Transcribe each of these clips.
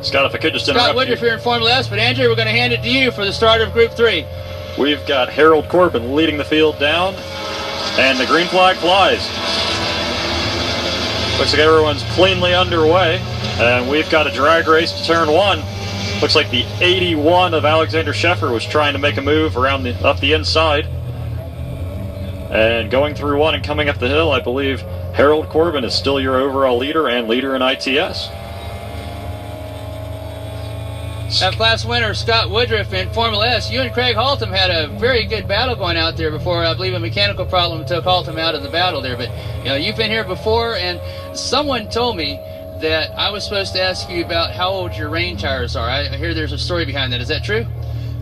Scott, if I could just interrupt Scott Woodruff here in Formula S, but Andrew, we're going to hand it to you for the start of Group 3. We've got Harold Corbin leading the field down, and the green flag flies. Looks like everyone's cleanly underway, and we've got a drag race to turn 1. Looks like the 81 of Alexander Sheffer was trying to make a move around up the inside. And going through 1 and coming up the hill, I believe Harold Corbin is still your overall leader and leader in ITS. That class winner, Scott Woodruff in Formula S. You and Craig Haltom had a very good battle going out there before. I believe a mechanical problem took Haltom out of the battle there. But you know, you've been here before, and someone told me that I was supposed to ask you about how old your rain tires are. I hear there's a story behind that. Is that true?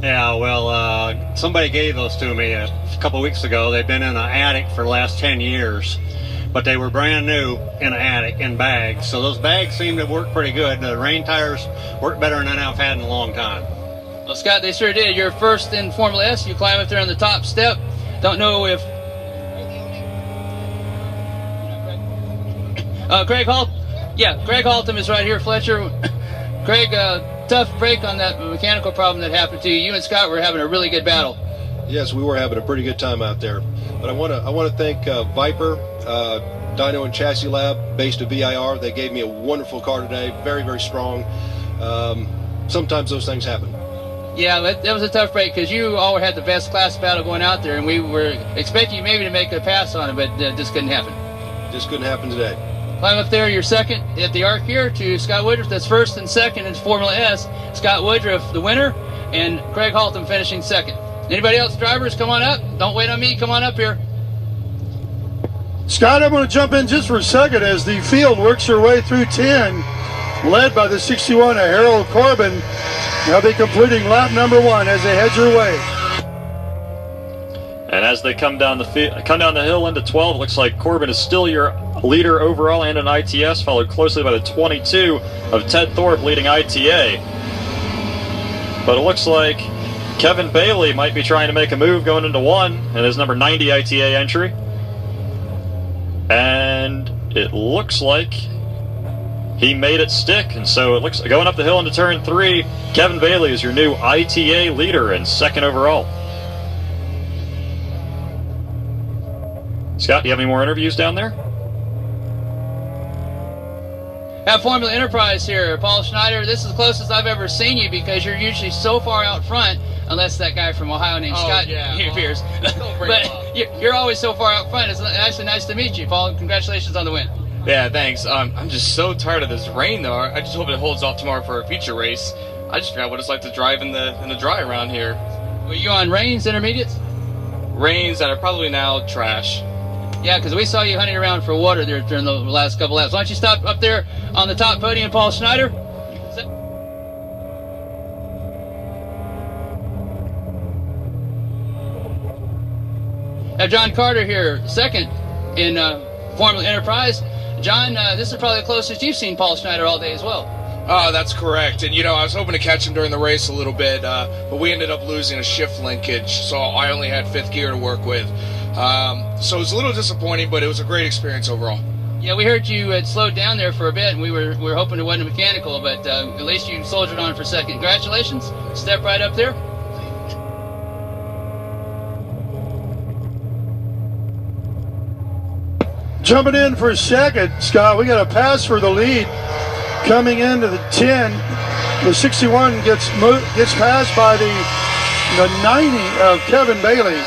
Yeah, well, somebody gave those to me a couple weeks ago. They've been in an attic for the last 10 years. But they were brand new in an attic in bags. So those bags seem to work pretty good. The rain tires work better than I've had in a long time. Well, Scott, they sure did. You're first in Formula S. You climb up there on the top step. Don't know if... Craig Haltom. Yeah, Craig Haltom is right here, Fletcher. Craig, tough break on that mechanical problem that happened to you. You and Scott were having a really good battle. Yes, we were having a pretty good time out there. But I want to thank Viper, Dyno and Chassis Lab, based at VIR. They gave me a wonderful car today, very, very strong. Sometimes those things happen. Yeah, that was a tough break because you all had the best class battle going out there, and we were expecting you maybe to make a pass on it, but this couldn't happen. Just couldn't happen today. Climb up there, you're second at the Arrc here to Scott Woodruff. That's first and second in Formula S. Scott Woodruff, the winner, and Craig Haltom finishing second. Anybody else, drivers, come on up. Don't wait on me, come on up here. Scott, I'm going to jump in just for a second as the field works their way through 10, led by the 61 of Harold Corbin. They'll be completing lap number 1 as they head your way. And as they come down the hill into 12, it looks like Corbin is still your leader overall and in ITS, followed closely by the 22 of Ted Thorpe leading ITA. But it looks like Kevin Bailey might be trying to make a move going into 1 in his number 90 ITA entry. And it looks like he made it stick, and so it looks going up the hill into turn 3, Kevin Bailey is your new ITA leader and second overall. Scott, do you have any more interviews down there? Have Formula Enterprise here. Paul Schneider, this is the closest I've ever seen you because you're usually so far out front, unless that guy from Ohio named Scott appears. But you're always so far out front. It's actually nice to meet you, Paul. Congratulations on the win. Yeah, thanks. I'm just so tired of this rain, though. I just hope it holds off tomorrow for a future race. I just forgot what it's like to drive in the dry around here. Were you on Rains Intermediates? Rains that are probably now trash. Yeah, because we saw you hunting around for water there during the last couple laps. Why don't you stop up there on the top podium, Paul Schneider? Have John Carter here, second in Formula Enterprise. John, this is probably the closest you've seen Paul Schneider all day as well. That's correct. And, you know, I was hoping to catch him during the race a little bit, but we ended up losing a shift linkage, so I only had 5th gear to work with. So it was a little disappointing, but it was a great experience overall. Yeah, we heard you had slowed down there for a bit, and we were hoping it wasn't mechanical, but at least you soldiered on for second. Congratulations. Step right up there. Jumping in for a second, Scott, we got a pass for the lead. Coming into the 10, the 61 gets passed by the 90 of Kevin Bailey.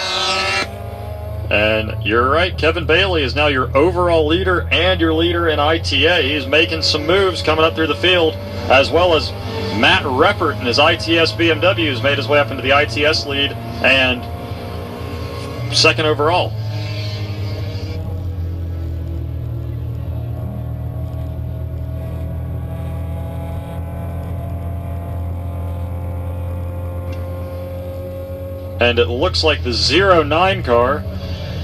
And you're right, Kevin Bailey is now your overall leader and your leader in ITA. He's making some moves coming up through the field, as well as Matt Reppert in his ITS BMW has made his way up into the ITS lead and second overall. And it looks like the 09 car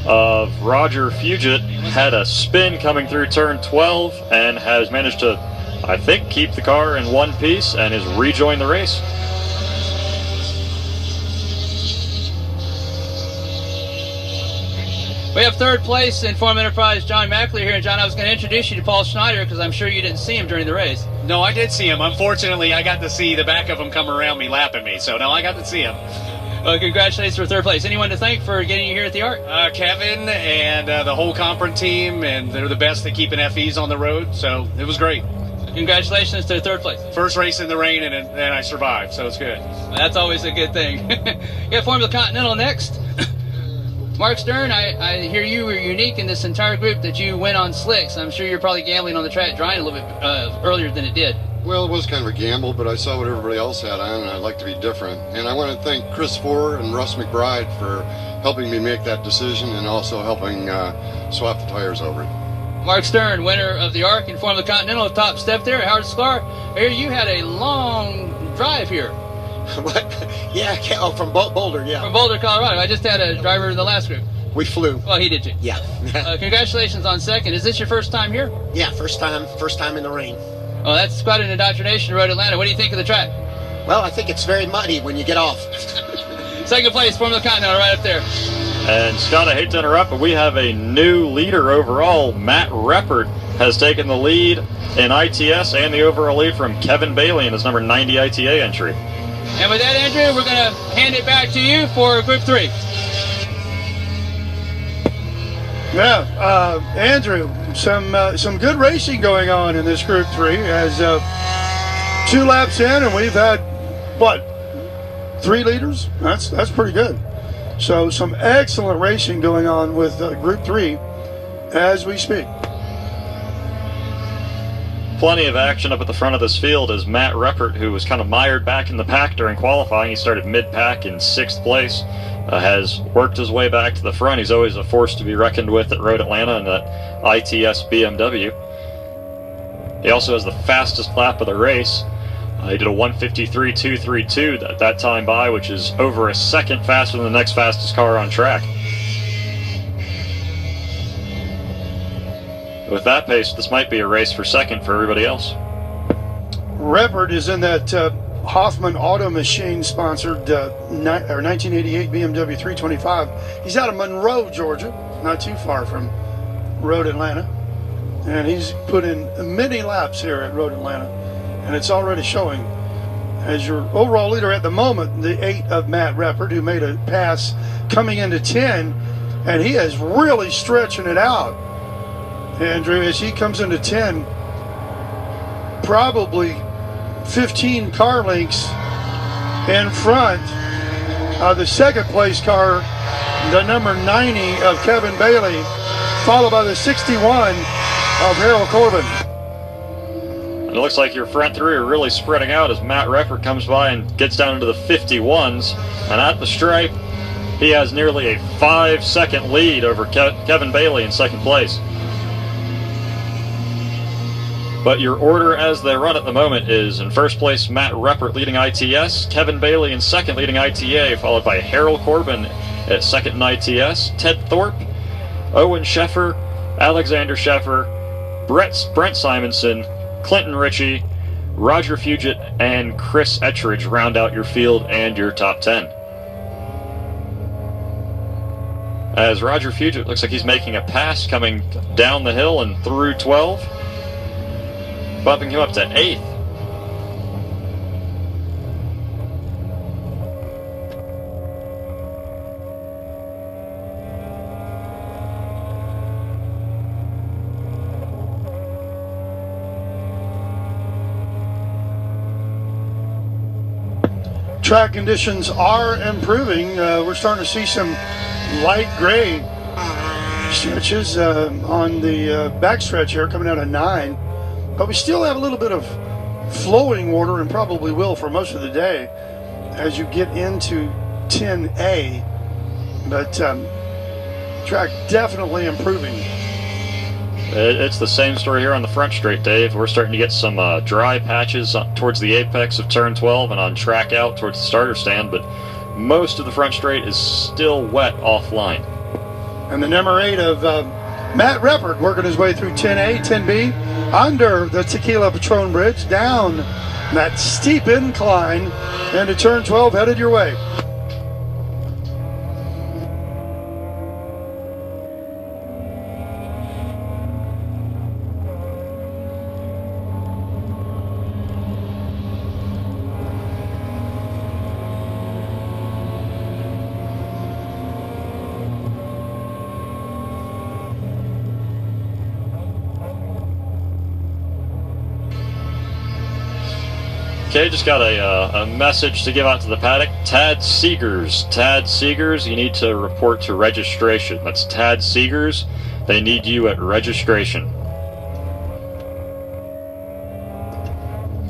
of Roger Fugit had a spin coming through turn 12 and has managed to, I think, keep the car in one piece and has rejoined the race. We have third place in Forum Enterprise, John Mackley here. And John, I was going to introduce you to Paul Schneider because I'm sure you didn't see him during the race. No, I did see him. Unfortunately, I got to see the back of him come around me, lapping me. So, no, I got to see him. Well, congratulations for third place. Anyone to thank for getting you here at the Arrc? Kevin and the whole conference team, and they're the best at keeping FEs on the road. So, it was great. Congratulations to third place. First race in the rain, and I survived, so it's good. That's always a good thing. You have Formula Continental next. Mark Stern, I hear you were unique in this entire group that you went on slicks. I'm sure you're probably gambling on the track drying a little bit earlier than it did. Well, it was kind of a gamble, but I saw what everybody else had on, and I'd like to be different. And I want to thank Chris Four and Russ McBride for helping me make that decision and also helping swap the tires over. Mark Stern, winner of the Arrc in Formula Continental, top step there. Howard Sklar, I hear you had a long drive here. What? Yeah, from Boulder, yeah. From Boulder, Colorado. I just had a driver in the last group. We flew. Well, he did too. Yeah. Congratulations on second. Is this your first time here? Yeah, first time in the rain. Well, that's quite an indoctrination to Road Atlanta. What do you think of the track? Well, I think it's very muddy when you get off. Second place, Formula Continental, right up there. And Scott, I hate to interrupt, but we have a new leader overall. Matt Reppert has taken the lead in ITS and the overall lead from Kevin Bailey in his number 90 ITA entry. And with that, Andrew, we're going to hand it back to you for Group 3. Yeah, Andrew, some good racing going on in this Group 3 as 2 laps in, and we've had, what, 3 leaders? That's pretty good. So some excellent racing going on with Group 3 as we speak. Plenty of action up at the front of this field as Matt Reppert, who was kind of mired back in the pack during qualifying, he started mid-pack in 6th place, has worked his way back to the front. He's always a force to be reckoned with at Road Atlanta and at ITS BMW. He also has the fastest lap of the race. He did a 1:53.232 at that time by, which is over a second faster than the next fastest car on track. With that pace, this might be a race for second for everybody else. Reppert is in that Hoffman Auto Machine sponsored 1988 BMW 325. He's out of Monroe, Georgia, not too far from Road Atlanta. And he's put in many laps here at Road Atlanta. And it's already showing. As your overall leader at the moment, the 8 of Matt Reppert, who made a pass coming into 10, and he is really stretching it out. Andrew, as he comes into 10, probably 15 car lengths in front of the second place car, the number 90 of Kevin Bailey, followed by the 61 of Harold Corbin. It looks like your front 3 are really spreading out as Matt Reppert comes by and gets down into the 51s. And at the stripe, he has nearly a 5-second lead over Kevin Bailey in second place. But your order as they run at the moment is in first place Matt Reppert leading ITS, Kevin Bailey in second leading ITA, followed by Harold Corbin at second in ITS, Ted Thorpe, Owen Sheffer, Alexander Sheffer, Brent Simonson, Clinton Ritchie, Roger Fugit, and Chris Ettridge round out your field and your top 10. As Roger Fugit looks like he's making a pass coming down the hill and through 12, bumping him up to 8th. Track conditions are improving. We're starting to see some light gray stretches on the backstretch here coming out of 9. But we still have a little bit of flowing water and probably will for most of the day as you get into 10A. But track definitely improving. It's the same story here on the front straight, Dave. We're starting to get some dry patches towards the apex of turn 12 and on track out towards the starter stand, but most of the front straight is still wet offline. And the number 8 of Matt Reppert working his way through 10A, 10B, under the Tequila Patron Bridge, down that steep incline into turn 12, headed your way. Okay, just got a message to give out to the paddock. Tad Seegers, you need to report to registration. That's Tad Seegers. They need you at registration.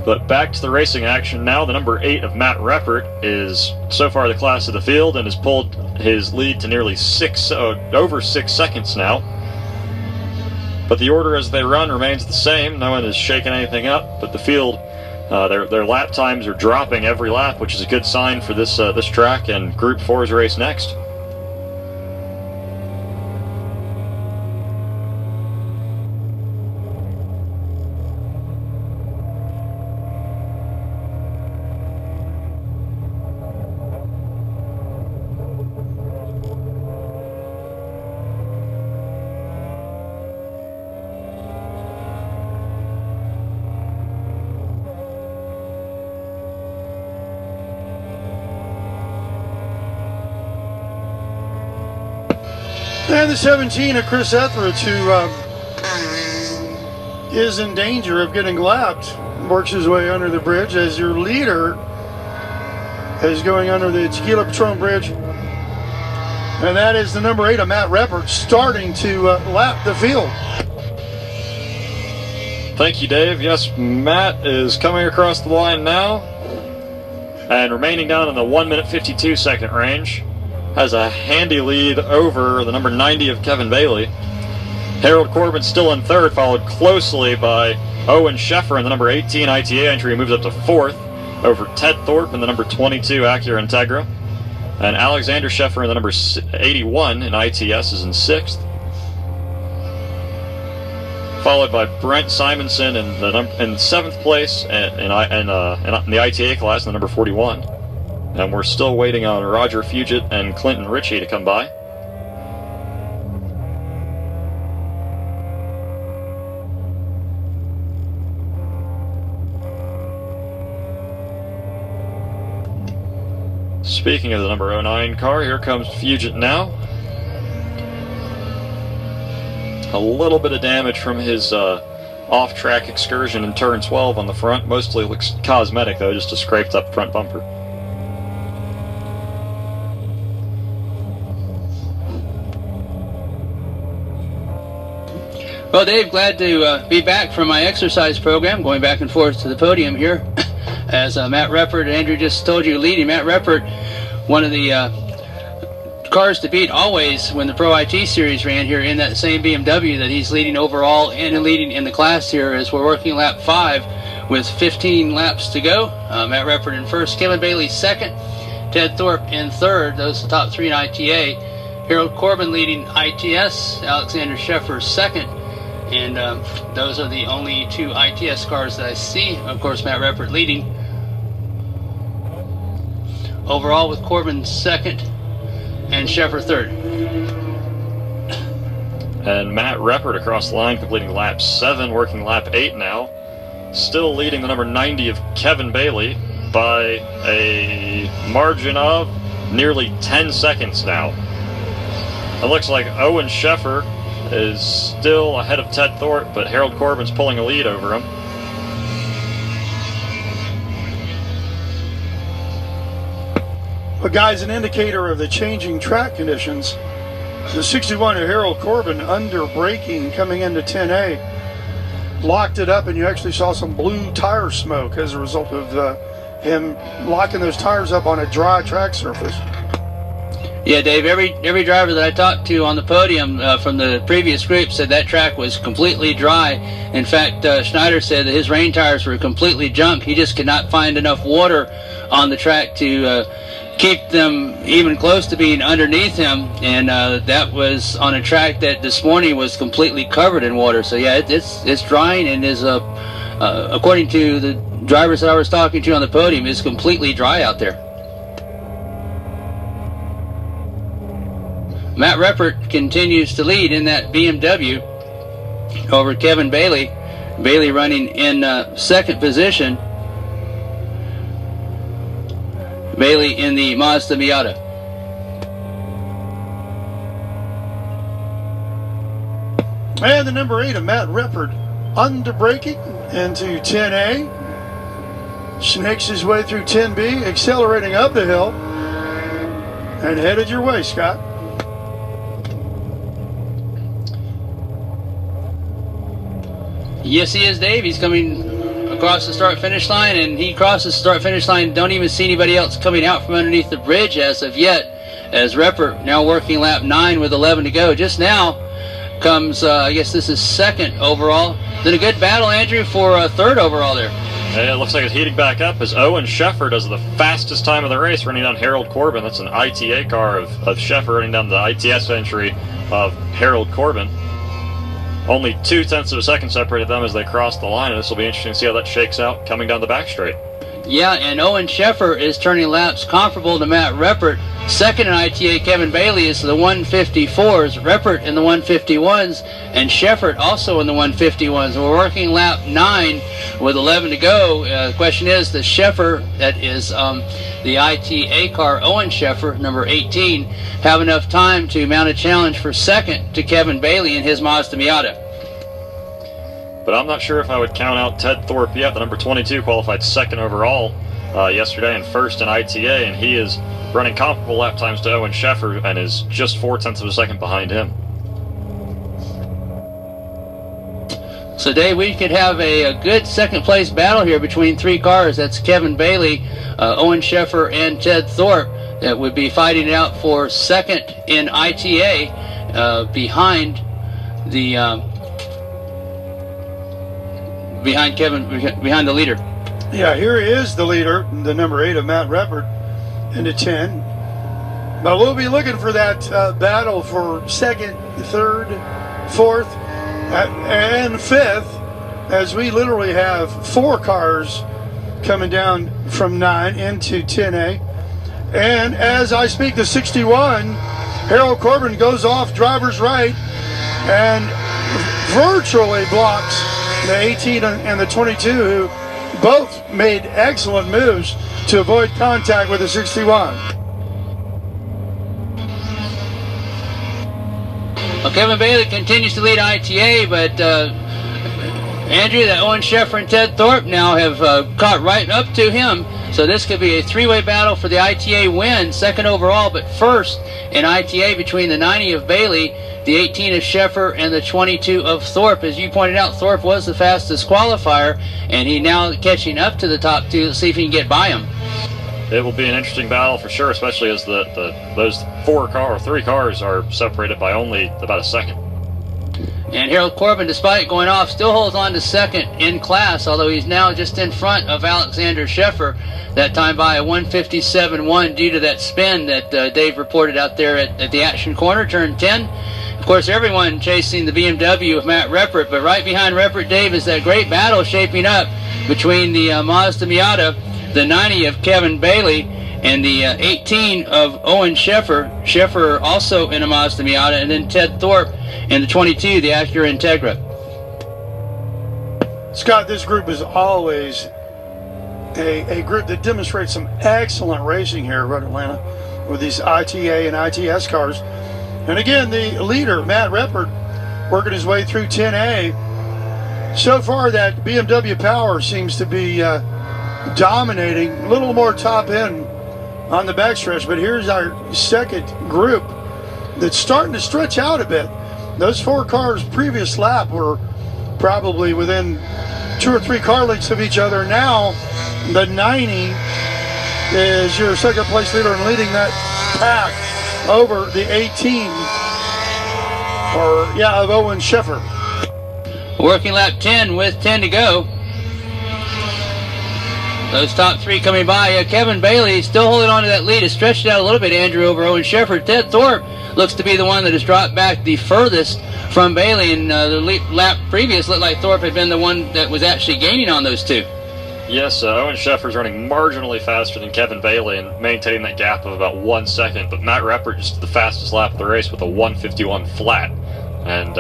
But back to the racing action now. The number 8 of Matt Reppert is so far the class of the field and has pulled his lead to nearly over 6 seconds now. But the order as they run remains the same. No one is shaking anything up, but the field, their lap times are dropping every lap, which is a good sign for this track, and Group 4's race next. And the 17 of Chris Etheridge, who is in danger of getting lapped, works his way under the bridge as your leader is going under the Tequila Patron Bridge. And that is the number 8 of Matt Reppert starting to lap the field. Thank you, Dave. Yes, Matt is coming across the line now and remaining down in the 1 minute 52 second range. Has a handy lead over the number 90 of Kevin Bailey. Harold Corbin still in third, followed closely by Owen Sheffer in the number 18 ITA entry. He moves up to fourth over Ted Thorpe in the number 22 Acura Integra. And Alexander Sheffer in the number 81 in ITS is in sixth. Followed by Brent Simonson in seventh place in the ITA class in the number 41. And we're still waiting on Roger Fugit and Clinton Ritchie to come by. Speaking of the number 09 car, here comes Fugit now. A little bit of damage from his off-track excursion in turn 12 on the front. Mostly looks cosmetic though, just a scraped up front bumper. Well, Dave, glad to be back from my exercise program, going back and forth to the podium here. As Matt Reppert, Andrew just told you, leading. Matt Reppert, one of the cars to beat always when the Pro IT Series ran here in that same BMW that he's leading overall and leading in the class here as we're working lap 5 with 15 laps to go. Matt Reppert in first, Kevin Bailey second, Ted Thorpe in third. Those are the top 3 in ITA. Harold Corbin leading ITS, Alexander Sheffer second. And those are the only 2 ITS cars that I see. Of course, Matt Reppert leading. Overall with Corbin second and Sheffer third. And Matt Reppert across the line completing lap 7, working lap 8 now. Still leading the number 90 of Kevin Bailey by a margin of nearly 10 seconds now. It looks like Owen Sheffer is still ahead of Ted Thorpe, but Harold Corbin's pulling a lead over him. But guys, an indicator of the changing track conditions. The 61 of Harold Corbin under braking coming into 10A. Locked it up, and you actually saw some blue tire smoke as a result of him locking those tires up on a dry track surface. Yeah, Dave, every driver that I talked to on the podium from the previous group said that track was completely dry. In fact, Schneider said that his rain tires were completely junk. He just could not find enough water on the track to keep them even close to being underneath him. And that was on a track that this morning was completely covered in water. So yeah, it's drying and is, according to the drivers that I was talking to on the podium, is completely dry out there. Matt Reppert continues to lead in that BMW over Kevin Bailey. Bailey running in second position. Bailey in the Mazda Miata. And the number 8 of Matt Reppert under braking into 10A. snakes his way through 10B, accelerating up the hill, and headed your way, Scott. Yes, he is, Dave. He's coming across the start-finish line, and he crosses the start-finish line. Don't even see anybody else coming out from underneath the bridge as of yet, as Reppert now working lap 9 with 11 to go. Just now comes, I guess this is second overall. Then a good battle, Andrew, for third overall there. It looks like it's heating back up as Owen Sheffer does the fastest time of the race, running down Harold Corbin. That's an ITA car of Sheffer running down the ITS entry of Harold Corbin. Only 0.2 of a second separated them as they crossed the line, and this will be interesting to see how that shakes out coming down the back straight. Yeah, and Owen Sheffer is turning laps comparable to Matt Reppert. Second in ITA, Kevin Bailey is the 154s, Reppert in the 151s, and Sheffert also in the 151s. We're working lap 9 with 11 to go. The question is, does Sheffer, that is the ITA car, Owen Sheffer, number 18, have enough time to mount a challenge for second to Kevin Bailey in his Mazda Miata? But I'm not sure if I would count out Ted Thorpe yet. The number 22 qualified second overall yesterday and first in ITA, and he is running comparable lap times to Owen Sheffer and is just 0.4 of a second behind him. So, Dave, we could have a good second-place battle here between three cars. That's Kevin Bailey, Owen Sheffer, and Ted Thorpe that would be fighting it out for second in ITA behind the behind the leader. Yeah, here is the leader, the number 8 of Matt Reppert, into 10. But we'll be looking for that battle for second, third, fourth, and fifth, as we literally have 4 cars coming down from 9 into 10A. And as I speak, the 61, Harold Corbin goes off driver's right and virtually blocks the 18 and the 22, who both made excellent moves to avoid contact with the 61. Well, Kevin Bailey continues to lead ITA, but Andrew, that Owen Sheffer and Ted Thorpe now have caught right up to him. So this could be a three-way battle for the ITA win, second overall, but first in ITA between the 90 of Bailey, the 18 of Sheffer, and the 22 of Thorpe. As you pointed out, Thorpe was the fastest qualifier, and he now catching up to the top two. Let's see if he can get by him. It will be an interesting battle for sure, especially as those 3 cars are separated by only about a second. And Harold Corbin, despite going off, still holds on to second in class, although he's now just in front of Alexander Sheffer, that time by a 1:57.1 due to that spin that Dave reported out there at the action corner, turn 10. Of course, everyone chasing the BMW of Matt Reppert, but right behind Reppert, Dave, is that great battle shaping up between the Mazda Miata, the 90 of Kevin Bailey, and the 18 of Owen Sheffer. Sheffer also in a Mazda Miata, and then Ted Thorpe in the 22, the Acura Integra. Scott, this group is always a group that demonstrates some excellent racing here at Atlanta with these ITA and ITS cars. And again, the leader, Matt Reppert, working his way through 10A. So far, that BMW power seems to be dominating, a little more top end on the backstretch. But here's our second group that's starting to stretch out a bit. Those 4 cars previous lap were probably within 2 or 3 car lengths of each other. Now the 90 is your second place leader and leading that pack over the 18 of Owen Sheffer. Working lap 10 with 10 to go. Those top 3 coming by. Kevin Bailey still holding on to that lead. Has stretched it out a little bit, Andrew, over Owen Sheffer. Ted Thorpe looks to be the one that has dropped back the furthest from Bailey, and the lap previous looked like Thorpe had been the one that was actually gaining on those 2. Yes, Owen Sheffer's running marginally faster than Kevin Bailey and maintaining that gap of about 1 second, but Matt Reppert just the fastest lap of the race with a 1:51 flat, and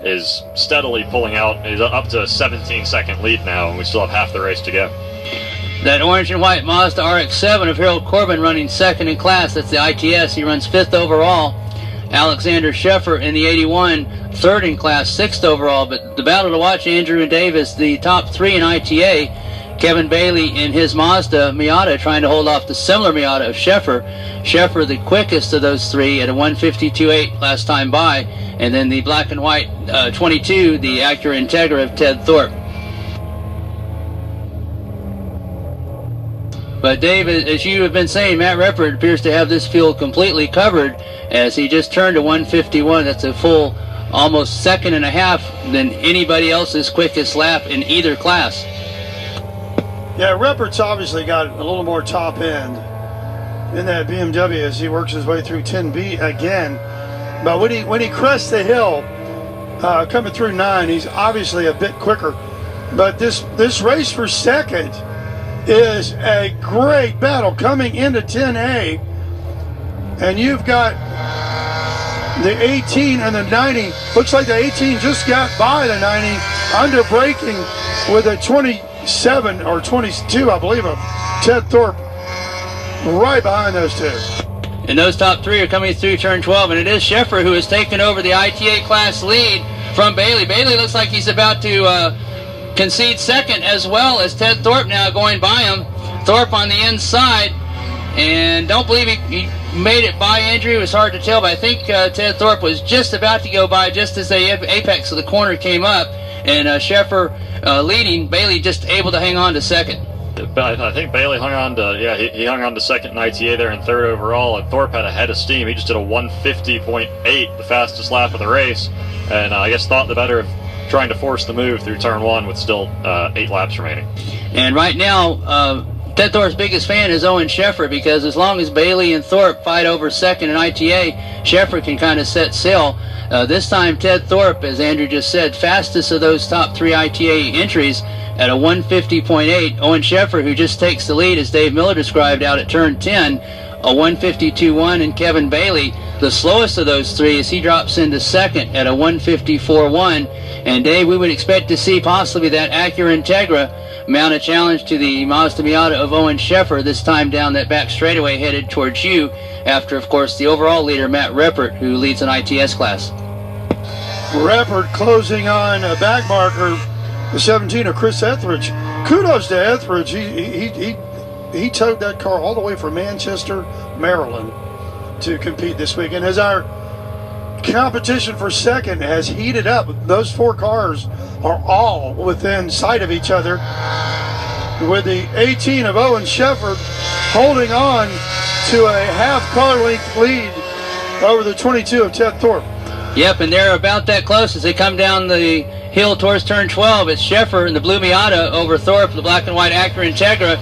is steadily pulling out. He's up to a 17-second lead now, and we still have half the race to go. That orange and white Mazda RX-7 of Harold Corbin running second in class. That's the ITS. He runs 5th overall. Alexander Sheffer in the 81, 3rd in class, 6th overall. But the battle to watch, Andrew and Dave, is the top 3 in ITA. Kevin Bailey in his Mazda Miata trying to hold off the similar Miata of Sheffer. Sheffer the quickest of those three at a 1:52.8 last time by, and then the black and white 22, the Acura Integra of Ted Thorpe. But Dave, as you have been saying, Matt Reppert appears to have this field completely covered as he just turned to 1:51. That's a full almost second and a half than anybody else's quickest lap in either class. Yeah, Reppert's obviously got a little more top end in that BMW as he works his way through 10B again. But when he crests the hill, coming through 9, he's obviously a bit quicker. But this race for second is a great battle coming into 10A, and you've got the 18 and the 90. Looks like the 18 just got by the 90 under braking with a 27 or 22, I believe, of Ted Thorpe right behind those two. And those top three are coming through turn 12, and it is Sheffer who has taken over the ITA class lead from Bailey. Bailey looks like he's about to concede second, as well as Ted Thorpe now going by him. Thorpe on the inside, and don't believe he made it by Andrew. It was hard to tell, but I think Ted Thorpe was just about to go by just as the apex of the corner came up, and Sheffer leading, Bailey just able to hang on to second. I think Bailey hung on to, he hung on to second in ITA there and third overall, and Thorpe had a head of steam. He just did a 1:50.8, the fastest lap of the race, and I guess thought the better of trying to force the move through turn 1 with still 8 laps remaining. And right now, Ted Thorpe's biggest fan is Owen Sheffer, because as long as Bailey and Thorpe fight over second in ITA, Sheffer can kind of set sail. This time, Ted Thorpe, as Andrew just said, fastest of those top 3 ITA entries at a 1:50.8. Owen Sheffer, who just takes the lead, as Dave Miller described, out at turn 10, a 1:52.1, and Kevin Bailey, the slowest of those three, as he drops into second at a 1:54.1. And Dave, we would expect to see possibly that Acura Integra mount a challenge to the Mazda Miata of Owen Sheffer, this time down that back straightaway headed towards you, after, of course, the overall leader, Matt Reppert, who leads an ITS class. Reppert closing on a back marker, the 17 of Chris Etheridge. Kudos to Etheridge. He towed that car all the way from Manchester, Maryland, to compete this weekend. As our competition for second has heated up, those 4 cars are all within sight of each other, with the 18 of Owen Sheffer holding on to a half car length lead over the 22 of Ted Thorpe. Yep, and they're about that close as they come down the hill towards turn 12. It's Sheffer in the blue Miata over Thorpe, the black and white Acura Integra,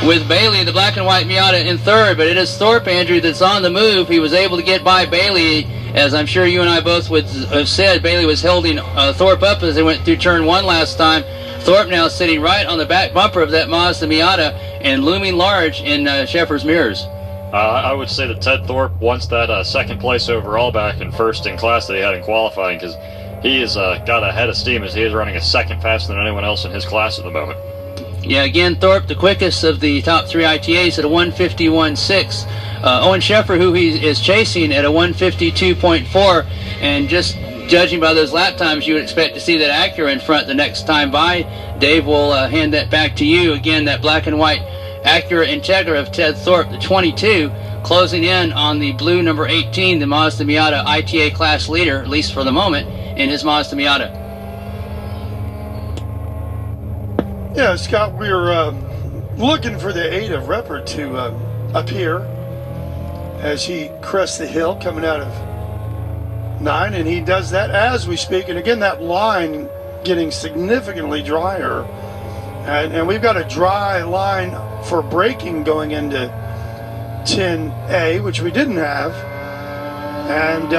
with Bailey, the black and white Miata, in third. But it is Thorpe, Andrew, that's on the move. He was able to get by Bailey, as I'm sure you and I both would have said. Bailey was holding Thorpe up as they went through turn 1 last time. Thorpe now sitting right on the back bumper of that Mazda Miata and looming large in Sheffer's mirrors. I would say that Ted Thorpe wants that second place overall back in first in class that he had in qualifying, because he has got a head of steam as he is running a second faster than anyone else in his class at the moment. Yeah, again, Thorpe, the quickest of the top 3 ITAs at a 1:51.6. Owen Sheffer, who he is chasing, at a 1:52.4, and just judging by those lap times, you would expect to see that Acura in front the next time by. Dave will hand that back to you. Again, that black and white Acura Integra of Ted Thorpe, the 22, closing in on the blue number 18, the Mazda Miata ITA class leader, at least for the moment, in his Mazda Miata. Yeah, Scott, we're looking for the 8 of Reppert to appear as he crests the hill coming out of 9, and he does that as we speak. And again, that line getting significantly drier, and we've got a dry line for braking going into 10A, which we didn't have. And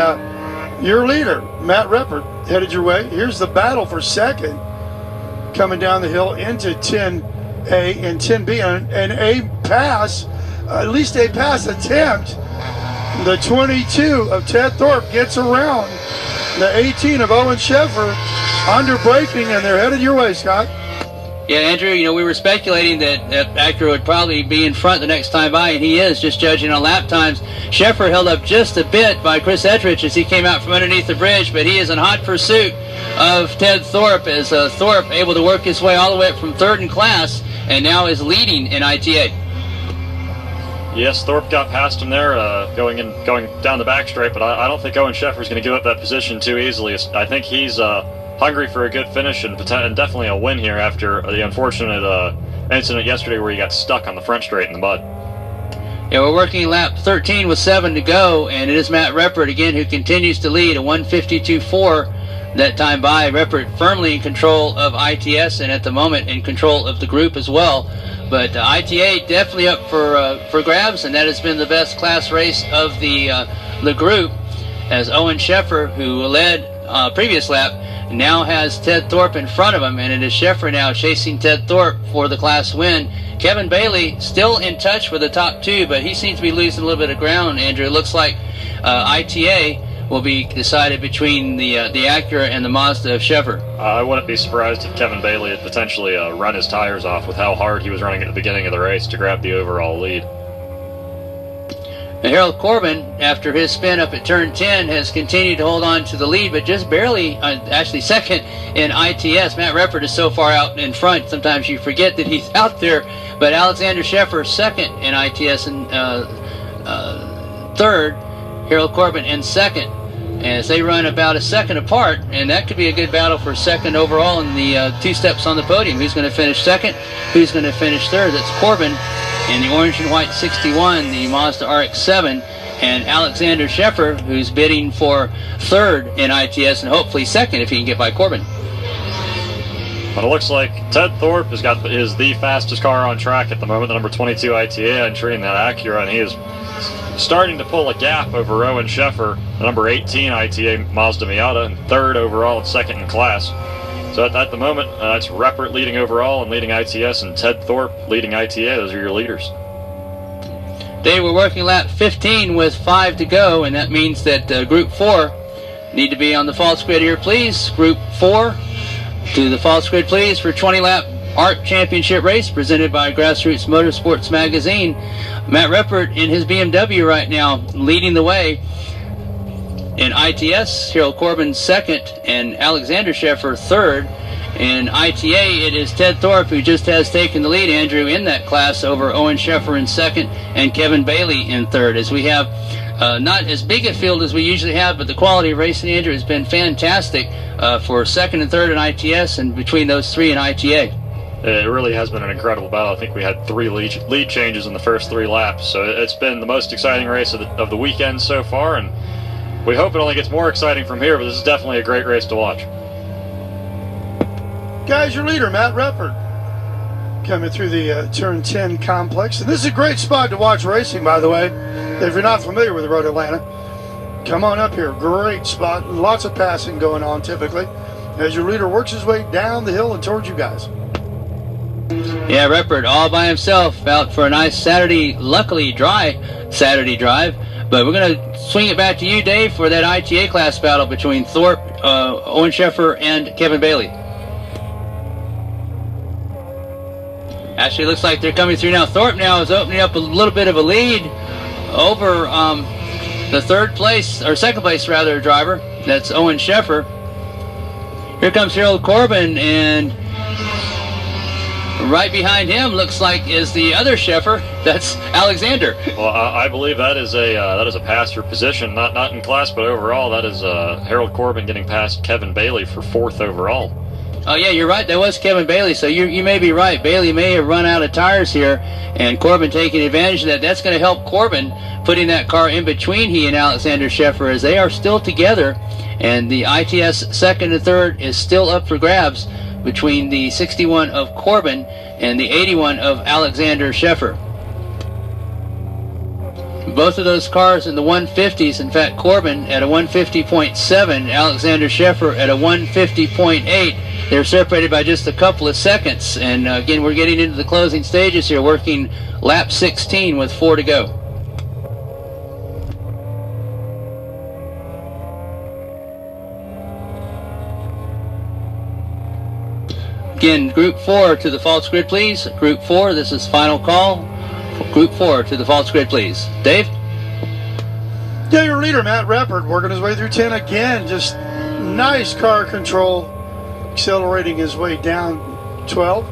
your leader, Matt Reppert, headed your way. Here's the battle for second, coming down the hill into 10A and 10B, and a pass, at least a pass attempt. The 22 of Ted Thorpe gets around the 18 of Owen Sheffer under braking, and they're headed your way, Scott. Yeah, Andrew, we were speculating that Acura would probably be in front the next time by, and he is, just judging on lap times. Sheffer held up just a bit by Chris Ettrich as he came out from underneath the bridge, but he is in hot pursuit of Ted Thorpe, as Thorpe able to work his way all the way up from third in class and now is leading in ITA. Yes, Thorpe got past him there, going down the back straight, but I don't think Owen Sheffer's going to give up that position too easily. I think he's hungry for a good finish and definitely a win here after the unfortunate incident yesterday where he got stuck on the front straight in the mud. Yeah, we're working lap 13 with 7 to go, and it is Matt Reppert again who continues to lead, a 1:52.4 that time by. Reppert firmly in control of ITS and at the moment in control of the group as well. But ITA definitely up for grabs, and that has been the best class race of the group, as Owen Sheffer, who led previous lap, now has Ted Thorpe in front of him, and it is Sheffer now chasing Ted Thorpe for the class win. Kevin Bailey still in touch with the top 2, but he seems to be losing a little bit of ground, Andrew. It looks like ITA will be decided between the Acura and the Mazda of Sheffer. I wouldn't be surprised if Kevin Bailey had potentially run his tires off with how hard he was running at the beginning of the race to grab the overall lead. Now, Harold Corbin, after his spin up at turn 10, has continued to hold on to the lead, but just barely, actually second in ITS. Matt Reppert is so far out in front, sometimes you forget that he's out there, but Alexander Sheffer second in ITS and third, Harold Corbin in second, as they run about a second apart, and that could be a good battle for second overall in the 2 steps on the podium. Who's going to finish second? Who's going to finish third? That's Corbin in the orange and white 61, the Mazda RX-7, and Alexander Sheffer, who's bidding for third in ITS and hopefully second if he can get by Corbin. But it looks like Ted Thorpe is the fastest car on track at the moment, the number 22 ITA entering that Acura, and he is starting to pull a gap over Owen Sheffer, the number 18 ITA Mazda Miata, and third overall and second in class. So at the moment, it's Reppert leading overall and leading ITS, and Ted Thorpe leading ITA. Those are your leaders. Dave, we're working lap 15 with 5 to go, and that means that Group 4 need to be on the false grid here, please. Group 4 to the false grid, please, for 20-lap Arrc Championship race presented by Grassroots Motorsports Magazine. Matt Reppert in his BMW right now leading the way. In ITS, Harold Corbin second and Alexander Sheffer third. In ITA, it is Ted Thorpe who just has taken the lead, Andrew, in that class over Owen Sheffer in second and Kevin Bailey in third. As we have not as big a field as we usually have, but the quality of racing, Andrew, has been fantastic for second and third in ITS and between those 3 in ITA. It really has been an incredible battle. I think we had 3 lead changes in the first 3 laps, so it's been the most exciting race of the weekend so far, and we hope it only gets more exciting from here, but this is definitely a great race to watch. Guys, your leader, Matt Reppert, coming through the turn 10 complex. And this is a great spot to watch racing, by the way. If you're not familiar with the Road Atlanta, come on up here. Great spot. Lots of passing going on typically as your leader works his way down the hill and towards you guys. Yeah, Reppert all by himself out for a nice Saturday, luckily dry Saturday drive. But we're going to swing it back to you, Dave, for that ITA class battle between Thorpe, Owen Sheffer, and Kevin Bailey. Actually, it looks like they're coming through now. Thorpe now is opening up a little bit of a lead over the second place rather, driver. That's Owen Sheffer. Here comes Harold Corbin, and right behind him looks like is the other Sheffer. That's Alexander. Well, I believe that is a pass for position, not in class, but overall. That is Harold Corbin getting past Kevin Bailey for 4th overall. Oh yeah, you're right. That was Kevin Bailey. So you may be right. Bailey may have run out of tires here, and Corbin taking advantage of that. That's going to help Corbin putting that car in between he and Alexander Sheffer, as they are still together, and the ITS second and third is still up for grabs between the 61 of Corbin and the 81 of Alexander Sheffer. Both of those cars in the 150s. In fact, Corbin at a 150.7, Alexander Sheffer at a 150.8. They're separated by just a couple of seconds. And again, we're getting into the closing stages here, working lap 16 with 4 to go. Again, Group 4 to the false grid, please. Group 4, this is final call. Group 4 to the false grid, please. Dave? Yeah, your leader, Matt Reppert, working his way through 10 again. Just nice car control, accelerating his way down 12.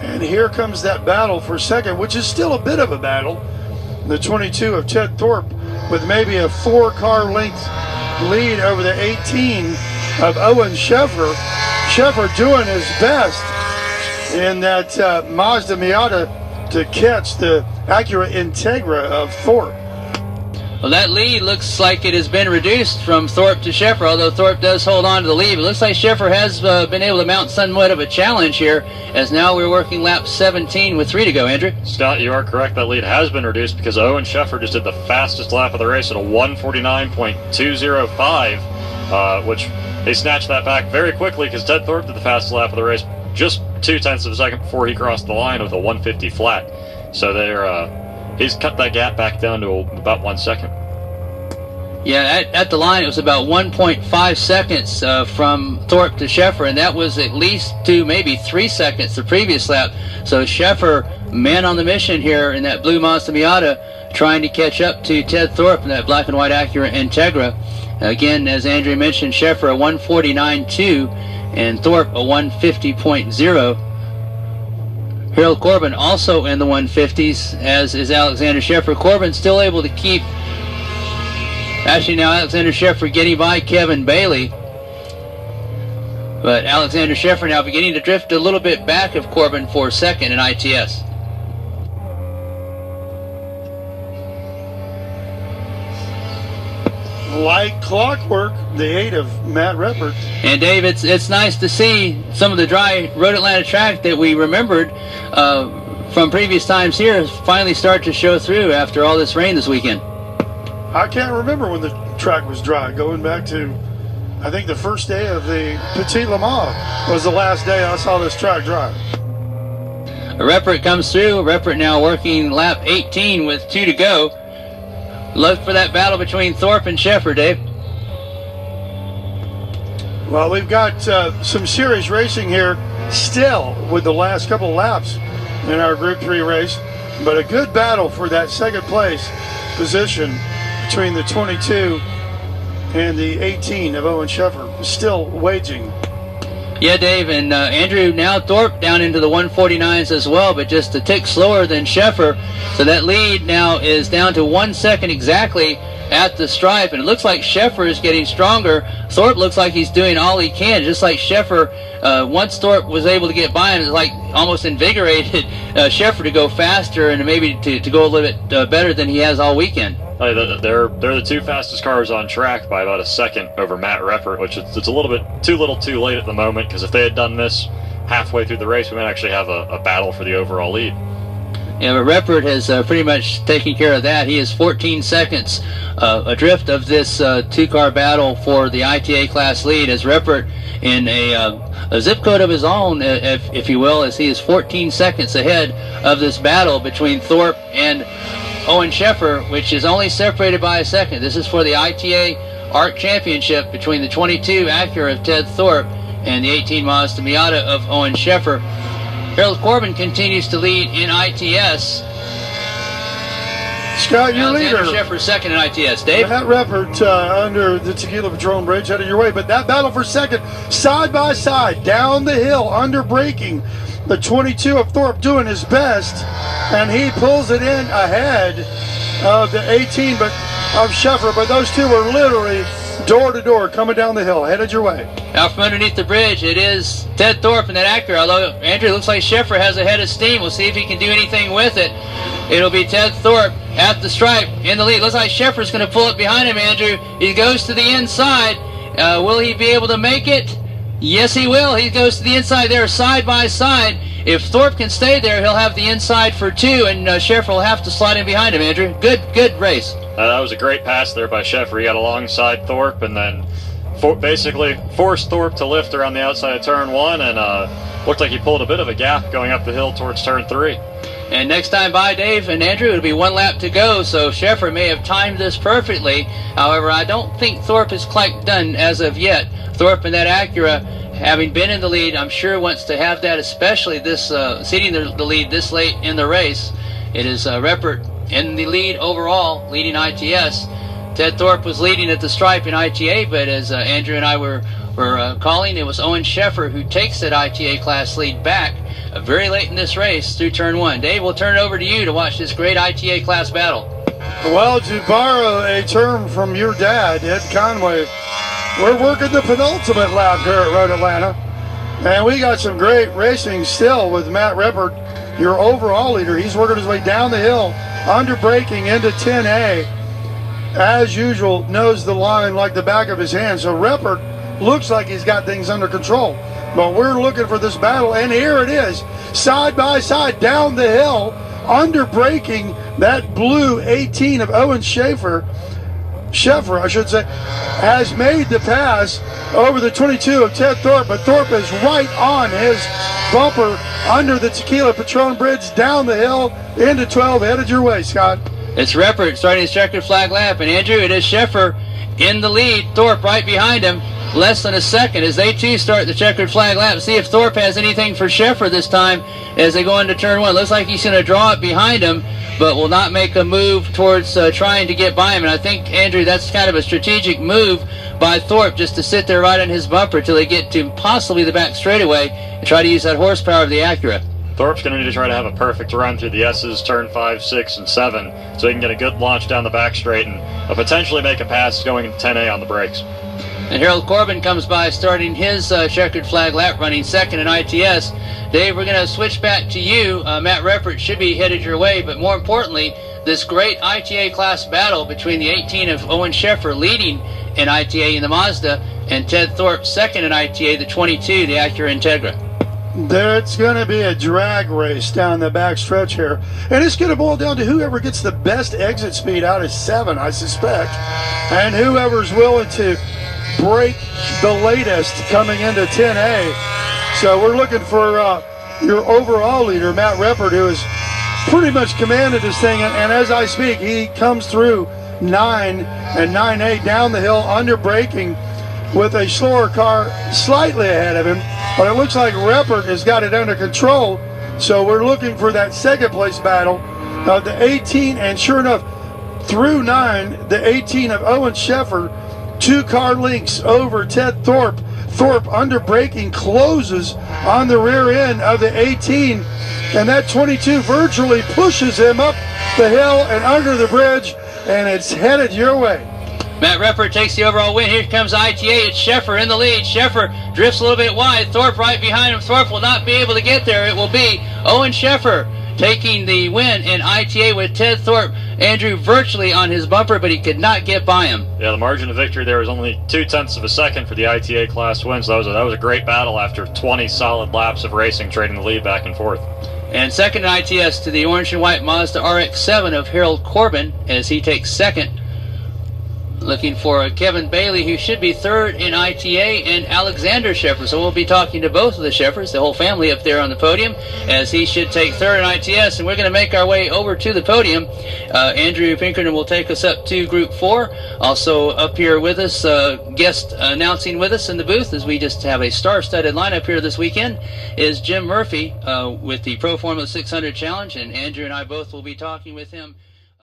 And here comes that battle for second, which is still a bit of a battle. The 22 of Ted Thorpe with maybe a 4-car length lead over the 18 of Owen Sheffer. Sheffer doing his best in that Mazda Miata to catch the Acura Integra of Thorpe. Well, that lead looks like it has been reduced from Thorpe to Sheffer, although Thorpe does hold on to the lead. It looks like Sheffer has been able to mount somewhat of a challenge here, as now we're working lap 17 with 3 to go. Andrew? Scott, you are correct. That lead has been reduced because Owen Sheffer just did the fastest lap of the race at a 1:49.205, which they snatched that back very quickly because Ted Thorpe did the fastest lap of the race just 0.2 of a second before he crossed the line with a 150 flat. So he's cut that gap back down to about 1 second. Yeah, at the line it was about 1.5 seconds from Thorpe to Sheffer, and that was at least 2, maybe 3 seconds the previous lap. So Sheffer, man on the mission here in that blue Mazda Miata, trying to catch up to Ted Thorpe in that black and white Acura Integra. Again, as Andrew mentioned, Sheffer a 1:49.2 and Thorpe a 1:50.0. Harold Corbin also in the 150s, as is Alexander Sheffer. Corbin still able to keep, actually now Alexander Sheffer getting by Kevin Bailey. But Alexander Sheffer now beginning to drift a little bit back of Corbin for second in ITS. Like clockwork, the 8 of Matt Reppert. And Dave, it's nice to see some of the dry Road Atlanta track that we remembered from previous times here finally start to show through after all this rain this weekend. I can't remember when the track was dry. Going back to, I think the first day of the Petit Le Mans was the last day I saw this track dry. Reppert comes through. Reppert now working lap 18 with 2 to go. Look for that battle between Thorpe and Sheffer, Dave. Well, we've got some serious racing here still with the last couple of laps in our Group 3 race, but a good battle for that second place position between the 22 and the 18 of Owen Sheffer, still waging. Yeah, Dave, and Andrew, now Thorpe down into the 149s as well, but just a tick slower than Sheffer. So that lead now is down to 1 second exactly at the stripe, and it looks like Sheffer is getting stronger. Thorpe looks like he's doing all he can, just like Sheffer. Once Thorpe was able to get by him, it like almost invigorated Sheffer to go faster and maybe to go a little bit better than he has all weekend. They're the 2 fastest cars on track by about a second over Matt Reppert, which it's a little bit too late at the moment, because if they had done this halfway through the race, we might actually have a battle for the overall lead. Yeah, but Reppert has pretty much taken care of that. He is 14 seconds adrift of this 2-car battle for the ITA class lead, as Reppert in a zip code of his own, if you will, as he is 14 seconds ahead of this battle between Thorpe and Owen Sheffer, which is only separated by a second. This is for the ITA Arrc Championship between the 22 Acura of Ted Thorpe and the 18 Mazda Miata of Owen Sheffer. Harold Corbin continues to lead in ITS. Scott, your leader. Sheffer second in ITS. Dave? Matt Reppert under the Tequila Padron Bridge headed your way, but that battle for second, side by side, down the hill, under braking. The 22 of Thorpe doing his best, and he pulls it in ahead of the 18 of Sheffer, but those two were literally door to door coming down the hill, headed your way. Out from underneath the bridge, it is Ted Thorpe in that Acura, although Andrew looks like Sheffer has a head of steam. We'll see if he can do anything with it. It'll be Ted Thorpe at the stripe in the lead. Looks like Sheffer's going to pull it behind him, Andrew. He goes to the inside. Will he be able to make it? Yes, he will. He goes to the inside there, side by side. If Thorpe can stay there, he'll have the inside for 2, and Sheffer will have to slide in behind him, Andrew. Good race. That was a great pass there by Sheffer. He got alongside Thorpe and then basically forced Thorpe to lift around the outside of turn 1, and looked like he pulled a bit of a gap going up the hill towards turn 3. And next time by, Dave and Andrew, it'll be 1 lap to go, so Sheffer may have timed this perfectly. However, I don't think Thorpe is quite done as of yet. Thorpe in that Acura having been in the lead, I'm sure wants to have that, especially this ceding the lead this late in the race. It is Reppert in the lead overall, leading ITS. Ted Thorpe was leading at the stripe in ITA, but as Andrew and I were calling, it was Owen Sheffer who takes that ITA class lead back very late in this race through turn 1. Dave, we'll turn it over to you to watch this great ITA class battle. Well, to borrow a term from your dad, Ed Conway, we're working the penultimate lap here at Road Atlanta. And we got some great racing still with Matt Reppert, your overall leader. He's working his way down the hill, under braking into 10A. As usual, knows the line like the back of his hand. So Reppert looks like he's got things under control. But we're looking for this battle, and here it is, side by side down the hill, under braking that blue 18 of Owen Sheffer, I should say, has made the pass over the 22 of Ted Thorpe, but Thorpe is right on his bumper under the Tequila Patron Bridge, down the hill into 12, headed your way, Scott. It's Reppert starting his checkered flag lap, and Andrew, it is Sheffer in the lead, Thorpe right behind him, less than a second as they too start the checkered flag lap. See if Thorpe has anything for Sheffer this time as they go into turn 1. Looks like he's going to draw it behind him, but will not make a move towards trying to get by him. And I think, Andrew, that's kind of a strategic move by Thorpe, just to sit there right on his bumper till they get to possibly the back straightaway and try to use that horsepower of the Acura. Thorpe's going to need to try to have a perfect run through the S's, turn 5, 6, and 7, so he can get a good launch down the back straight and potentially make a pass going into 10A on the brakes. And Harold Corbin comes by starting his checkered flag lap, running second in ITS. Dave, we're going to switch back to you. Matt Reppert should be headed your way, but more importantly, this great ITA class battle between the 18 of Owen Sheffer leading in ITA in the Mazda and Ted Thorpe second in ITA, the 22, the Acura Integra. It's going to be a drag race down the back stretch here. And it's going to boil down to whoever gets the best exit speed out of 7, I suspect. And whoever's willing to break the latest coming into 10A. So we're looking for your overall leader, Matt Reppert, who has pretty much commanded this thing. And as I speak, he comes through 9 and 9A down the hill under braking with a slower car slightly ahead of him. But it looks like Reppert has got it under control. So we're looking for that second place battle of the 18. And sure enough, through 9, the 18 of Owen Sheffer, 2 car lengths over Ted Thorpe. Thorpe under braking closes on the rear end of the 18. And that 22 virtually pushes him up the hill and under the bridge. And it's headed your way. Matt Reppert takes the overall win. Here comes ITA. It's Sheffer in the lead. Sheffer drifts a little bit wide. Thorpe right behind him. Thorpe will not be able to get there. It will be Owen Sheffer taking the win in ITA with Ted Thorpe, Andrew, virtually on his bumper, but he could not get by him. Yeah, the margin of victory there was only 0.2 of a second for the ITA class win, so that was a great battle after 20 solid laps of racing, trading the lead back and forth. And second in ITS to the orange and white Mazda RX-7 of Harold Corbin as he takes second. Looking for Kevin Bailey, who should be third in ITA, and Alexander Sheffer. So we'll be talking to both of the Sheffers, the whole family up there on the podium, as he should take third in ITS. And we're going to make our way over to the podium. Andrew Pinkerton will take us up to Group 4. Also up here with us, guest announcing with us in the booth, as we just have a star-studded lineup here this weekend, is Jim Murphy with the Pro Formula 600 Challenge. And Andrew and I both will be talking with him